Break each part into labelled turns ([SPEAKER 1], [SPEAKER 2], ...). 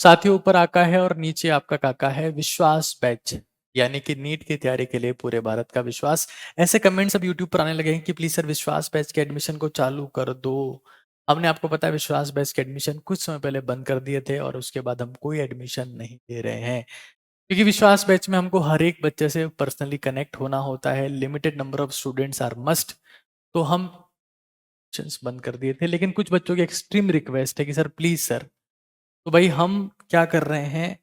[SPEAKER 1] साथियों, ऊपर आका है और नीचे आपका काका है। विश्वास बैच यानी कि नीट की तैयारी के लिए पूरे भारत का विश्वास। ऐसे कमेंट्स अब यूट्यूब पर आने लगे हैं कि प्लीज सर विश्वास बैच के एडमिशन को चालू कर दो। हमने आपको पता है विश्वास बैच के एडमिशन कुछ समय पहले बंद कर दिए थे और उसके बाद हम कोई एडमिशन नहीं दे रहे हैं, क्योंकि विश्वास बैच में हमको हर एक बच्चे से पर्सनली कनेक्ट होना होता है। Limited number of students are must. तो हम एडमिशंस बंद कर दिए थे, लेकिन कुछ बच्चों की एक्सट्रीम रिक्वेस्ट है कि सर प्लीज सर। तो भाई हम क्या कर रहे हैं,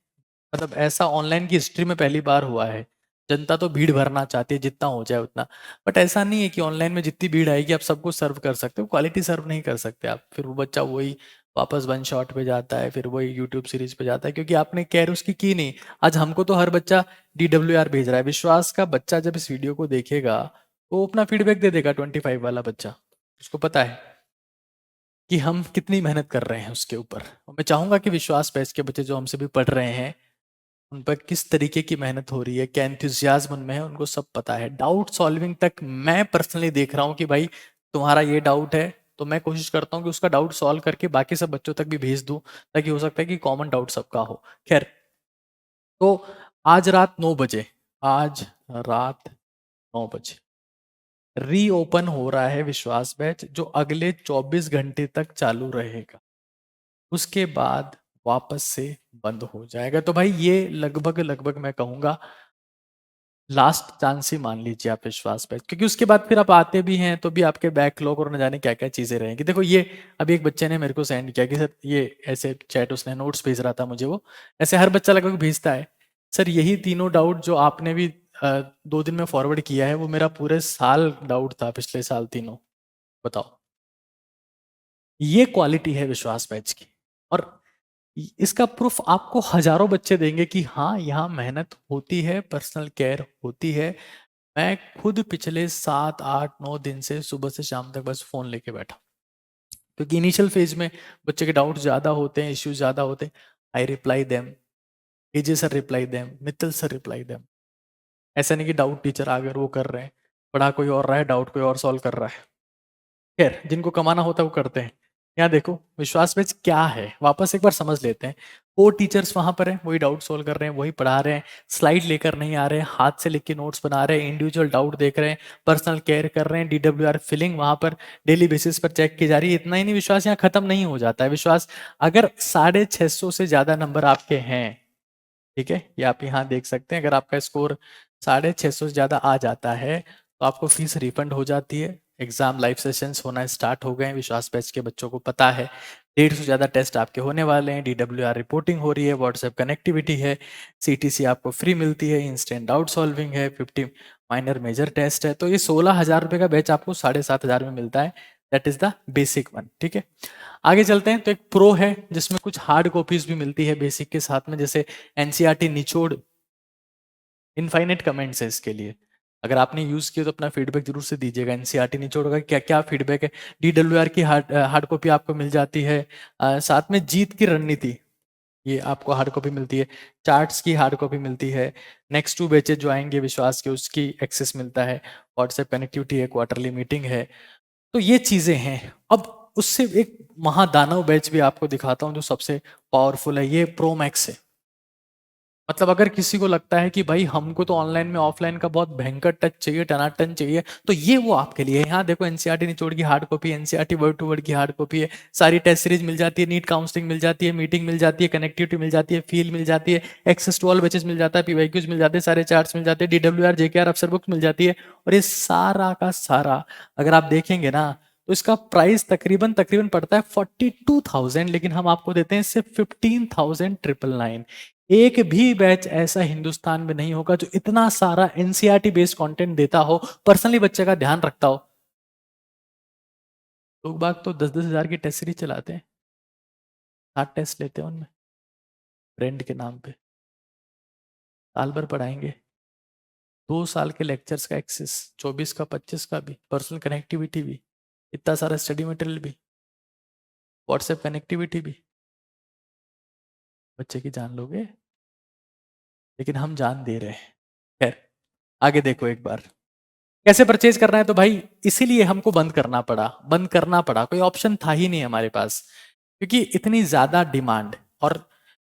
[SPEAKER 1] मतलब ऐसा ऑनलाइन की हिस्ट्री में पहली बार हुआ है। जनता तो भीड़ भरना चाहती है जितना हो जाए उतना, बट ऐसा नहीं है कि ऑनलाइन में जितनी भीड़ आएगी आप सबको सर्व कर सकते हो। क्वालिटी सर्व नहीं कर सकते आप, फिर वो बच्चा वही वापस वन शॉट पे जाता है, फिर वही यूट्यूब सीरीज पे जाता है, क्योंकि आपने केयर उसकी की नहीं। आज हमको तो हर बच्चा DWR भेज रहा है। विश्वास का बच्चा जब इस वीडियो को देखेगा तो वो अपना फीडबैक दे देगा। 25 वाला बच्चा, उसको पता है कि हम कितनी मेहनत कर रहे हैं उसके ऊपर। और मैं चाहूंगा कि विश्वास बैच के बच्चे जो हमसे भी पढ़ रहे हैं उन पर किस तरीके की मेहनत हो रही है, क्या एंथुजियाज्म उनमें है, उनको सब पता है। डाउट सॉल्विंग तक मैं पर्सनली देख रहा हूँ कि भाई तुम्हारा ये डाउट है, तो मैं कोशिश करता हूँ कि उसका डाउट सॉल्व करके बाकी सब बच्चों तक भी भेज दूं, ताकि हो सकता है कि कॉमन डाउट सबका हो। खैर, तो आज रात 9 बजे, आज रात 9 बजे रीओपन हो रहा है विश्वास बैच, जो अगले 24 घंटे तक चालू रहेगा। उसके बाद वापस से बंद हो जाएगा। तो भाई ये लगभग लगभग मैं कहूंगा लास्ट चांस ही मान लीजिए आप विश्वास पे, क्योंकि उसके बाद फिर आप आते भी हैं तो भी आपके बैकलॉग और न जाने क्या क्या चीजें रहेंगी। देखो ये अभी एक बच्चे ने मेरे को सेंड किया कि सर ये ऐसे चैट, उसने नोट्स भेज रहा था मुझे, वो ऐसे हर बच्चा लगभग भेजता है। सर यही तीनों डाउट जो आपने भी 2 दिन में फॉरवर्ड किया है वो मेरा पूरे साल डाउट था, पिछले साल तीनों। बताओ, ये क्वालिटी है विश्वास बैच की। और इसका प्रूफ आपको हजारों बच्चे देंगे कि हाँ यहाँ मेहनत होती है, पर्सनल केयर होती है। मैं खुद पिछले 7 8 9 दिन से सुबह से शाम तक बस फोन लेके बैठा, क्योंकि इनिशियल फेज में बच्चे के डाउट ज्यादा होते हैं, इश्यूज ज्यादा होते हैं। I reply them, AJ sir reply them, Mittal sir reply them. ऐसा नहीं कि डाउट टीचर आकर वो कर रहे हैं, पढ़ा कोई और रहा है, डाउट कोई और सॉल्व कर रहा है। खैर, जिनको कमाना होता है वो करते हैं। यहाँ देखो विश्वास पेज क्या है, वापस एक बार समझ लेते हैं। 4 टीचर्स वहां पर हैं, वही डाउट सोल्व कर रहे हैं, वही पढ़ा रहे हैं। स्लाइड लेकर नहीं आ रहे हैं, हाथ से लिख के नोट्स बना रहे हैं, इंडिविजुअल डाउट देख रहे हैं, पर्सनल केयर कर रहे हैं। DWR फिलिंग वहां पर डेली बेसिस पर चेक की जा रही है। इतना ही नहीं, विश्वास यहाँ खत्म नहीं हो जाता है। विश्वास अगर 650 से ज्यादा नंबर आपके हैं, ठीक है, ये आप यहाँ देख सकते हैं, अगर आपका स्कोर 650 से ज्यादा आ जाता है तो आपको फीस रिफंड हो जाती है। एग्जाम लाइव सेशंस होना स्टार्ट हो गए हैं, विश्वास बैच के बच्चों को पता है। 150 से ज्यादा टेस्ट आपके होने वाले हैं। DWR रिपोर्टिंग हो रही है, व्हाट्सएप कनेक्टिविटी है, CTC आपको फ्री मिलती है, इंस्टेंट डाउट सॉल्विंग है, 50 माइनर मेजर टेस्ट है। तो ये 16,000 रुपए का बैच आपको 7,500 में मिलता है। That is the basic one, ठीक है। आगे चलते हैं, तो एक प्रो है जिसमें कुछ हार्ड कॉपीज भी मिलती है बेसिक के साथ में, जैसे NCERT निचोड़। इनफाइनेट कमेंट्स है इसके लिए, अगर आपने यूज किया तो अपना फीडबैक जरूर से दीजिएगा। NCERT निचोड़ का क्या क्या फीडबैक है। DWR की हार्ड कॉपी आपको मिल जाती है। साथ में जीत की रणनीति, ये आपको हार्ड कॉपी मिलती है। चार्ट्स की हार्ड कॉपी मिलती है। नेक्स्ट 2 बैचेज जो आएंगे विश्वास के, उसकी एक्सेस मिलता है। व्हाट्सएप कनेक्टिविटी है, क्वार्टरली मीटिंग है। तो ये चीजें हैं। अब उससे एक महादानव बैच भी आपको दिखाता हूं जो सबसे पावरफुल है, ये प्रो मैक्स है। मतलब अगर किसी को लगता है कि भाई हमको तो ऑनलाइन में ऑफलाइन का बहुत भयंकर टच चाहिए, टनाटन चाहिए, तो ये वो आपके लिए है। यहाँ देखो NCERT निचोड़ की hard copy, NCERT word to word की हार्ड कॉपी है, सारी टेस्ट सीरीज मिल जाती है, नीट काउंसलिंग मिल जाती है, मीटिंग मिल जाती है, कनेक्टिविटी मिल जाती है, फील मिल जाती है, एक्सेस टू ऑल बैचेस मिल जाता है, PYQs मिल जाते हैं, सारे चार्ट्स मिल जाते हैं, DWR JKR अफसर बुक्स मिल जाती है। और ये सारा का सारा अगर आप देखेंगे ना तो इसका प्राइस तकरीबन तकरीबन पड़ता है 42,000, लेकिन हम आपको देते हैं सिर्फ 15,999। एक भी बैच ऐसा हिंदुस्तान में नहीं होगा जो इतना सारा NCERT बेस्ड कंटेंट देता हो, पर्सनली बच्चे का ध्यान रखता हो। लोग बाग तो 10-10 हजार की टेस्ट सीरीज चलाते हैं, 7 टेस्ट लेते हैं उनमें, ब्रांड के नाम पे साल भर पढ़ाएंगे। 2 साल के लेक्चर्स का एक्सेस, 24 का 25 का भी, पर्सनल कनेक्टिविटी भी, इतना सारा स्टडी मटेरियल भी, व्हाट्सएप कनेक्टिविटी भी। बच्चे की जान लोगे, लेकिन हम जान दे रहे हैं। खैर, आगे देखो एक बार कैसे परचेज करना है। तो भाई इसीलिए हमको बंद करना पड़ा, कोई ऑप्शन था ही नहीं हमारे पास, क्योंकि इतनी ज्यादा डिमांड। और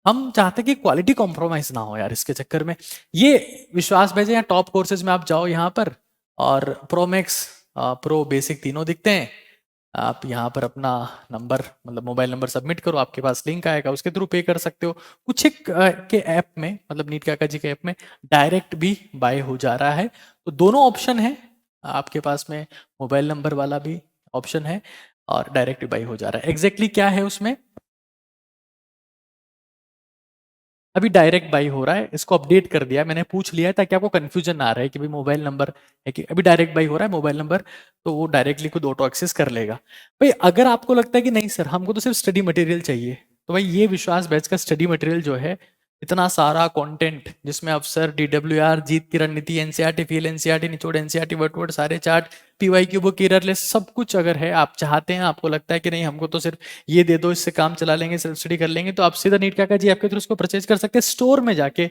[SPEAKER 1] हम चाहते हैं कि क्वालिटी कॉम्प्रोमाइज ना हो यार इसके चक्कर में। ये विश्वास भेजे या टॉप कोर्सेज में आप जाओ यहाँ पर, और प्रोमैक्स प्रो बेसिक तीनों दिखते हैं। आप यहाँ पर अपना नंबर मतलब मोबाइल नंबर सबमिट करो, आपके पास लिंक आएगा, उसके थ्रू पे कर सकते हो। कुछ एक के ऐप में मतलब नीट काका जी के ऐप में डायरेक्ट भी बाय हो जा रहा है। तो दोनों ऑप्शन है आपके पास में, मोबाइल नंबर वाला भी ऑप्शन है और डायरेक्ट बाय हो जा रहा है। एग्जैक्टली क्या है उसमें, अभी डायरेक्ट बाई हो रहा है, इसको अपडेट कर दिया है मैंने, पूछ लिया है ताकि आपको कंफ्यूजन ना रहे कि भाई मोबाइल नंबर है कि अभी डायरेक्ट बाई हो रहा है मोबाइल नंबर, तो वो डायरेक्टली खुद ऑटो एक्सेस कर लेगा। भाई अगर आपको लगता है कि नहीं सर हमको तो सिर्फ स्टडी मटेरियल चाहिए, तो भाई ये विश्वास बैच का स्टडी मटेरियल जो है, इतना सारा कंटेंट जिसमें अफसर डीडब्ल्यूआर जीत की रणनीति एनसीईआरटी फील एनसीईआरटी निचोड़ एनसीईआरटी वर्ड वर्ड सारे चार्ट पीवाईक्यू बुक एररलेस सब कुछ अगर है, आप चाहते हैं आपको लगता है कि नहीं हमको तो सिर्फ ये दे दो इससे काम चला लेंगे सेल्फ स्टडी कर लेंगे, तो आप सीधा नीट काका जी आपके थ्रू उसको परचेज कर सकते हैं। स्टोर में जाके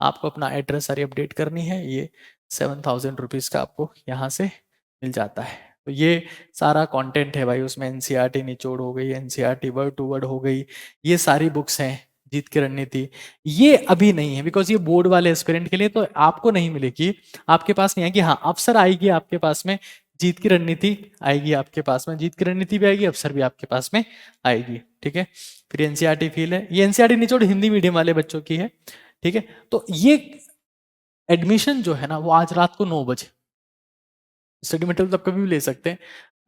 [SPEAKER 1] आपको अपना एड्रेस सारी अपडेट करनी है, ये 7,000 रुपीज का आपको यहाँ से मिल जाता है। तो ये सारा कंटेंट है भाई, उसमें एनसीईआरटी निचोड़ हो गई, एनसीईआरटी वर्ड टू वर्ड हो गई, ये सारी बुक्स हैं, जीत की रणनीति। ये अभी नहीं है बिकॉज ये बोर्ड वाले एस्पिरेंट के लिए, तो आपको नहीं मिलेगी, आपके पास नहीं आएगी। हाँ अफसर आएगी आपके पास में, जीत की रणनीति आएगी आपके पास में, जीत की रणनीति भी आएगी, अफसर भी आपके पास में आएगी, ठीक है। फिर एनसीईआरटी फील है, ये एनसीईआरटी निचोड़ हिंदी मीडियम वाले बच्चों की है, ठीक है। तो ये एडमिशन जो है ना वो आज रात को 9 बजे, स्टडी मटेरियल तो आप कभी भी ले सकते हैं,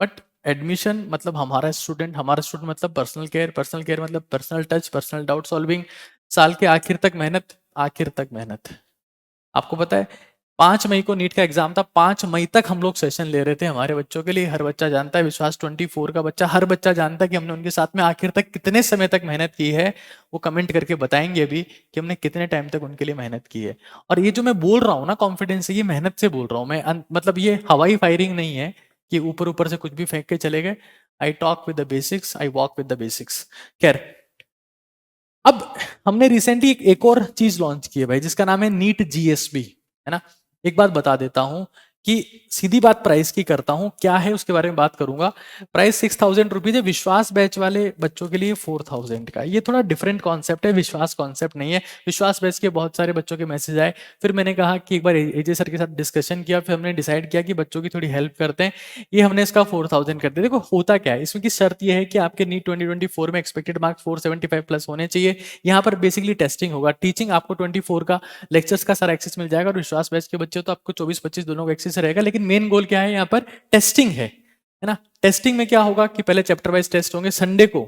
[SPEAKER 1] बट एडमिशन मतलब हमारा स्टूडेंट मतलब पर्सनल केयर मतलब personal touch, personal doubt solving, साल के आखिर तक मेहनत, आखिर तक मेहनत। आपको पता है 5 मई को नीट का एग्जाम था, 5 मई तक हम लोग सेशन ले रहे थे हमारे बच्चों के लिए। हर बच्चा जानता है, विश्वास 24 का बच्चा, हर बच्चा जानता है कि हमने उनके साथ में आखिर तक कितने समय तक मेहनत की है। वो कमेंट करके बताएंगे अभी कि हमने कितने टाइम तक उनके लिए मेहनत की है। और ये जो मैं बोल रहा हूँ ना कॉन्फिडेंस से, ये मेहनत से बोल रहा हूँ मैं, मतलब ये हवाई फायरिंग नहीं है कि ऊपर ऊपर से कुछ भी फेंक के चले गए। I talk with the basics, I walk with the basics. खैर, अब हमने रिसेंटली एक और चीज लॉन्च की है भाई, जिसका नाम है नीट जीएसबी, है ना। एक बात बता देता हूं कि सीधी बात प्राइस की करता हूं, क्या है उसके बारे में बात करूंगा। प्राइस 6,000 रुपीज है, विश्वास बैच वाले बच्चों के लिए 4,000 का। ये थोड़ा डिफरेंट कॉन्सेप्ट है, विश्वास कॉन्सेप्ट नहीं है। विश्वास बैच के बहुत सारे बच्चों के मैसेज आए, फिर मैंने कहा कि एक बार एजे सर के साथ डिस्कशन किया, फिर हमने डिसाइड किया कि बच्चों की थोड़ी हेल्प करते हैं, ये हमने इसका 4,000 कर दिया। देखो होता क्या है इसमें की शर्त यह है कि आपके नीट 2024 में एक्सपेक्टेड मार्क्स 475 प्लस होने चाहिए। यहाँ पर बेसिकली टेस्टिंग होगा, टीचिंग आपको 24 का लेक्चर्स का सारा एक्सेस मिल जाएगा, और विश्वास बैच के बच्चे तो आपको 24-25 दोनों का एक्सेस रहेगा। लेकिन मेन गोल क्या है यहाँ पर, टेस्टिंग है ना। टेस्टिंग में क्या होगा कि पहले चैप्टर वाइज टेस्ट होंगे, संडे को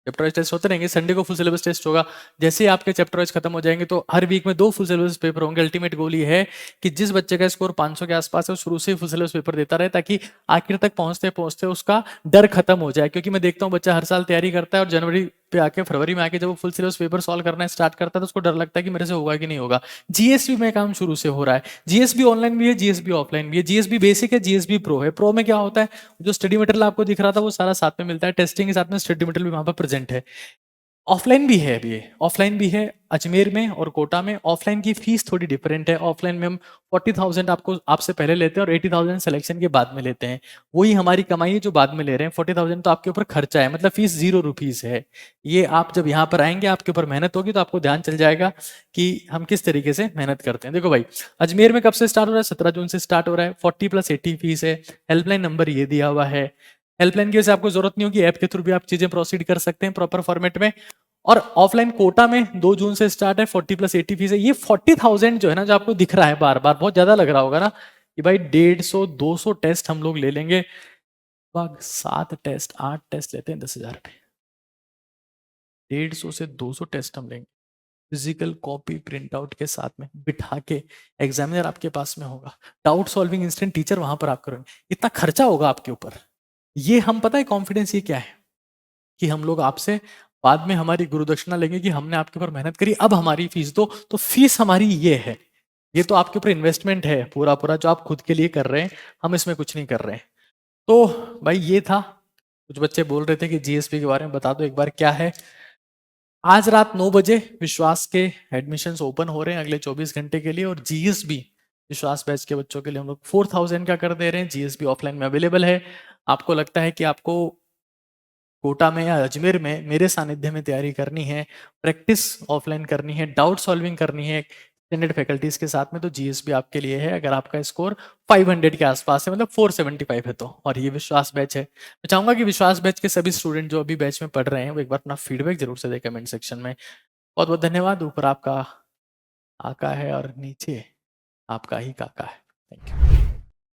[SPEAKER 1] चैप्टर वाइज टेस्ट होते रहेंगे, संडे को फुल सिलेबस टेस्ट होगा। जैसे ही आपके चैप्टर वाइज खत्म हो जाएंगे तो हर वीक में 2 फुल सिलेबस पेपर होंगे। अल्टीमेट गोल ये है कि जिस बच्चे का स्कोर 500 के आसपास है वो शुरू से ही फुल सिलेबस पेपर देता रहे, ताकि आखिर तक पहुंचते पहुंचते उसका डर खत्म हो जाए। क्योंकि मैं देखता हूँ बच्चा हर साल तैयारी करता है और जनवरी पे आके फरवरी में आके जब वो फुल सिलेबस पेपर सॉल्व करना स्टार्ट करता है तो उसको डर लगता है कि मेरे से होगा कि नहीं होगा। जीएसबी में काम शुरू से हो रहा है, जीएसबी ऑनलाइन भी है, जीएसबी ऑफलाइन भी है, जीएसबी बेसिक है, जीएसबी प्रो है। प्रो में क्या होता है, जो स्टडी मटेरियल आपको दिख रहा था वो सारा साथ में मिलता है, टेस्टिंग के साथ में स्टडी मटेरियल भी वहां पर प्रेजेंट है। ऑफलाइन भी है, अभी ये ऑफलाइन भी है अजमेर में और कोटा में। ऑफलाइन की फीस थोड़ी डिफरेंट है, ऑफलाइन में हम 40,000 आपको आपसे पहले लेते हैं और 80,000 सिलेक्शन के बाद में लेते हैं। वही हमारी कमाई है जो बाद में ले रहे हैं। 40,000 तो आपके ऊपर खर्चा है, मतलब फीस 0 रुपीज है। ये आप जब यहाँ पर आएंगे आपके ऊपर मेहनत होगी तो आपको ध्यान चल जाएगा कि हम किस तरीके से मेहनत करते हैं। देखो भाई, अजमेर में कब से स्टार्ट हो रहा है, 17 जून से स्टार्ट हो रहा है। 40+80 फीस है। हेल्पलाइन नंबर ये दिया हुआ है, हेल्पलाइन की वजह से आपको जरूरत नहीं होगी, ऐप के थ्रू भी आप चीजें प्रोसीड कर सकते हैं प्रॉपर फॉर्मेट में। और ऑफलाइन कोटा में 2 जून से स्टार्ट है, 40+80 फीस है। ये 40,000 जो है ना, जो आपको दिख रहा है बार बार, बहुत ज्यादा लग रहा होगा ना कि भाई 150-200 टेस्ट हम लोग ले लेंगे। 7 टेस्ट 8 टेस्ट लेते हैं 10,000 पे, 150 से 200 टेस्ट हम लेंगे फिजिकल कॉपी प्रिंट आउट के साथ में बिठा के। एग्जामिनर आपके पास में होगा, डाउट सॉल्विंग इंस्टेंट टीचर वहां पर आप करोगे, इतना खर्चा होगा आपके ऊपर। ये हम पता है कॉन्फिडेंस ये क्या है कि हम लोग आपसे बाद में हमारी गुरुदक्षिणा लेंगे कि हमने आपके ऊपर मेहनत करी, अब हमारी फीस दो। तो फीस हमारी ये है, ये तो आपके ऊपर इन्वेस्टमेंट है पूरा पूरा जो आप खुद के लिए कर रहे हैं, हम इसमें कुछ नहीं कर रहे हैं। तो भाई ये था, कुछ बच्चे बोल रहे थे कि जीएसपी के बारे में बता दो एक बार क्या है। आज रात 9 बजे विश्वास के एडमिशन्स ओपन हो रहे हैं अगले 24 घंटे के लिए, और जीएसबी विश्वास बैच के बच्चों के लिए हम लोग 4,000 का कर दे रहे हैं। जीएसबी ऑफलाइन में अवेलेबल है। आपको लगता है कि आपको कोटा में या अजमेर में मेरे सानिध्य में तैयारी करनी है, प्रैक्टिस ऑफलाइन करनी है, डाउट सॉल्विंग करनी है स्टैंडर्ड फैकल्टीज के साथ में, तो जीएसबी आपके लिए है अगर आपका स्कोर 500 के आसपास है, मतलब 475 है तो। और ये विश्वास बैच है। मैं चाहूंगा कि विश्वास बैच के सभी स्टूडेंट जो अभी बैच में पढ़ रहे हैं वो एक बार अपना फीडबैक जरूर से दें कमेंट सेक्शन में। बहुत बहुत धन्यवाद। ऊपर आपका आका है और नीचे आपका ही काका है। Thank you.